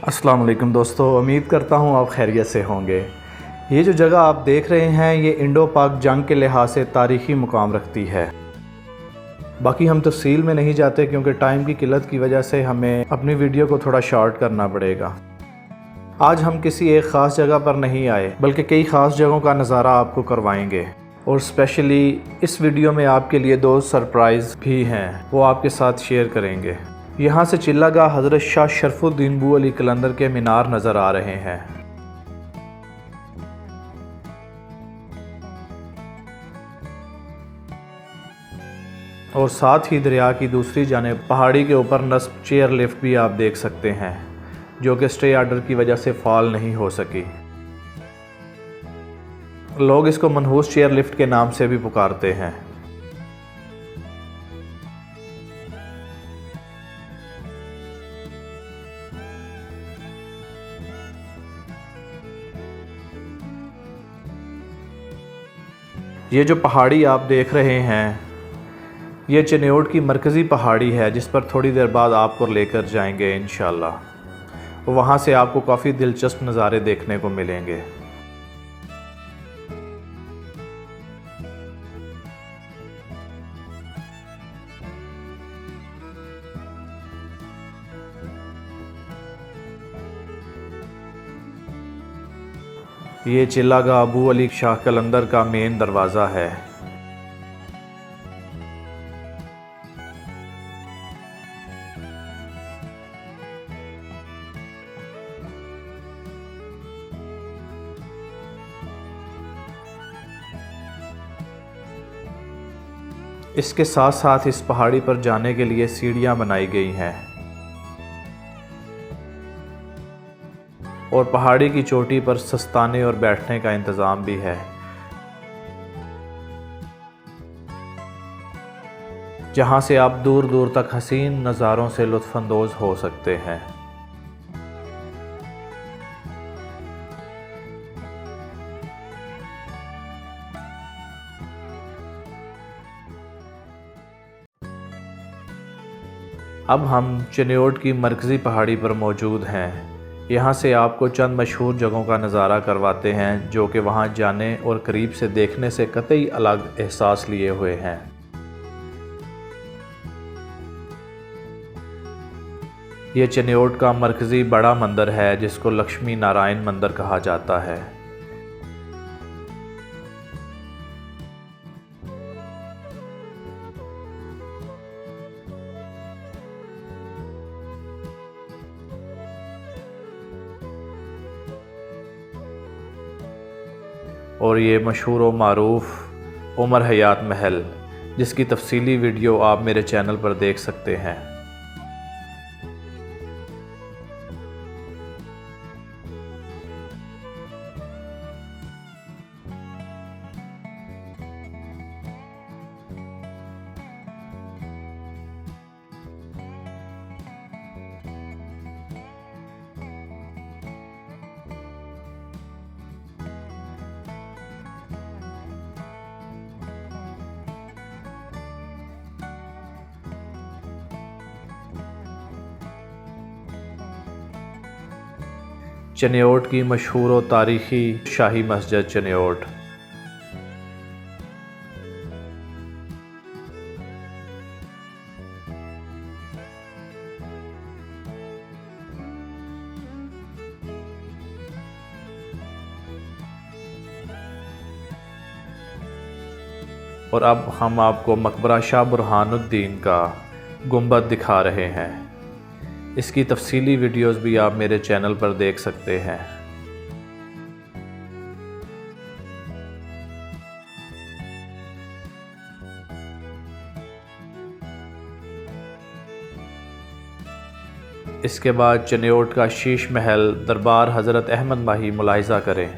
अस्सलाम वालेकुम दोस्तों, उम्मीद करता हूँ आप खैरियत से होंगे। ये जो जगह आप देख रहे हैं ये इंडो पाक जंग के लिहाज से तारीख़ी मुकाम रखती है। बाकी हम तफसील में नहीं जाते क्योंकि टाइम की किल्लत की वजह से हमें अपनी वीडियो को थोड़ा शॉर्ट करना पड़ेगा। आज हम किसी एक ख़ास जगह पर नहीं आए बल्कि कई ख़ास जगहों का नज़ारा आपको करवाएंगे और स्पेशली इस वीडियो में आपके लिए दो सरप्राइज़ भी हैं, वो आपके साथ शेयर करेंगे। यहाँ से चिल्लागाह हज़रत शाह शरफुद्दीन बू अली कलंदर के मीनार नज़र आ रहे हैं और साथ ही दरिया की दूसरी जानिब पहाड़ी के ऊपर नस्ब चेयर लिफ्ट भी आप देख सकते हैं, जो कि स्टे आर्डर की वजह से फॉल नहीं हो सकी। लोग इसको मनहूस चेयर लिफ्ट के नाम से भी पुकारते हैं। ये जो पहाड़ी आप देख रहे हैं ये चिन्योट की मरकज़ी पहाड़ी है, जिस पर थोड़ी देर बाद आपको लेकर जाएंगे इंशाल्लाह। वहाँ से आपको काफ़ी दिलचस्प नज़ारे देखने को मिलेंगे। ये चिल्लागाह अबू अली शाह कलंदर का मेन दरवाज़ा है। इसके साथ साथ इस पहाड़ी पर जाने के लिए सीढ़ियाँ बनाई गई हैं और पहाड़ी की चोटी पर सस्ताने और बैठने का इंतज़ाम भी है, जहाँ से आप दूर दूर तक हसीन नज़ारों से लुत्फ़अंदोज़ हो सकते हैं। अब हम चिन्योट की मरकज़ी पहाड़ी पर मौजूद हैं। यहाँ से आपको चंद मशहूर जगहों का नज़ारा करवाते हैं, जो कि वहाँ जाने और करीब से देखने से कतई अलग एहसास लिए हुए हैं। ये चिन्योट का मरकज़ी बड़ा मंदिर है, जिसको लक्ष्मी नारायण मंदिर कहा जाता है। और ये मशहूर व मारूफ उमर हयात महल, जिसकी तफसीली वीडियो आप मेरे चैनल पर देख सकते हैं। चिन्योट की मशहूर व तारीख़ी शाही मस्जिद चिन्योट। और अब हम आपको मकबरा शाह बुरहानुद्दीन का गुंबद दिखा रहे हैं। इसकी तफसीली वीडियोस भी आप मेरे चैनल पर देख सकते हैं। इसके बाद चिन्योट का शीश महल दरबार हज़रत अहमद माही मुलाहिज़ा करें।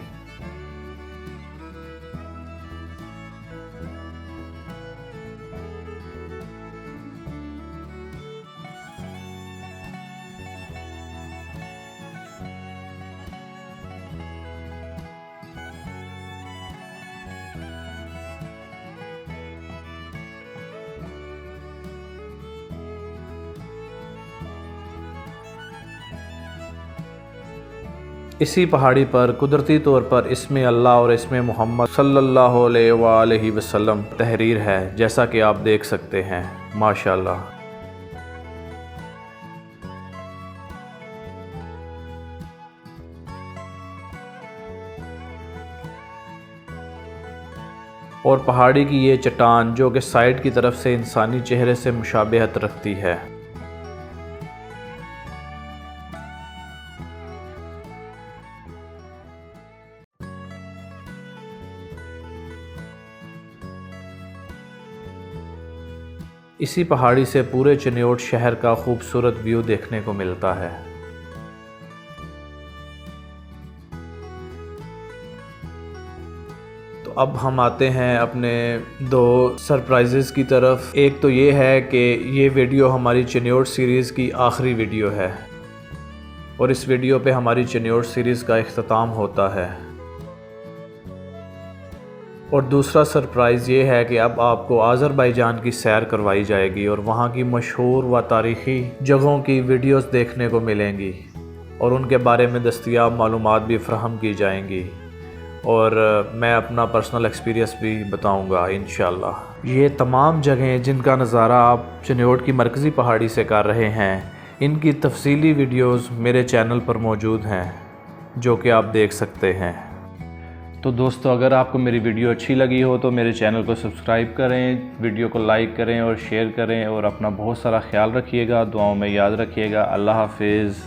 इसी पहाड़ी पर कुदरती तौर पर इसमें अल्लाह और इसमें मोहम्मद सल्लल्लाहु अलैहि वसल्लम तहरीर है, जैसा कि आप देख सकते हैं माशाल्लाह। और पहाड़ी की ये चट्टान जो कि साइड की तरफ से इंसानी चेहरे से मुशाबहत रखती है। इसी पहाड़ी से पूरे चिन्योट शहर का खूबसूरत व्यू देखने को मिलता है। तो अब हम आते हैं अपने दो सरप्राइजेज़ की तरफ। एक तो ये है कि ये वीडियो हमारी चिन्योट सीरीज़ की आखिरी वीडियो है और इस वीडियो पे हमारी चिन्योट सीरीज़ का इख्तिताम होता है। और दूसरा सरप्राइज़ ये है कि अब आपको आज़रबाईजान की सैर करवाई जाएगी और वहाँ की मशहूर व तारीख़ी जगहों की वीडियोस देखने को मिलेंगी और उनके बारे में दस्तयाब मालूमात भी फ़राहम की जाएंगी और मैं अपना पर्सनल एक्सपीरियंस भी बताऊंगा इंशाअल्लाह। ये तमाम जगहें जिनका नज़ारा आप चिन्योट की मरकज़ी पहाड़ी से कर रहे हैं, इनकी तफसीली वीडियोस मेरे चैनल पर मौजूद हैं जो कि आप देख सकते हैं। तो दोस्तों, अगर आपको मेरी वीडियो अच्छी लगी हो तो मेरे चैनल को सब्सक्राइब करें, वीडियो को लाइक करें और शेयर करें और अपना बहुत सारा ख्याल रखिएगा, दुआओं में याद रखिएगा। अल्लाह हाफिज़।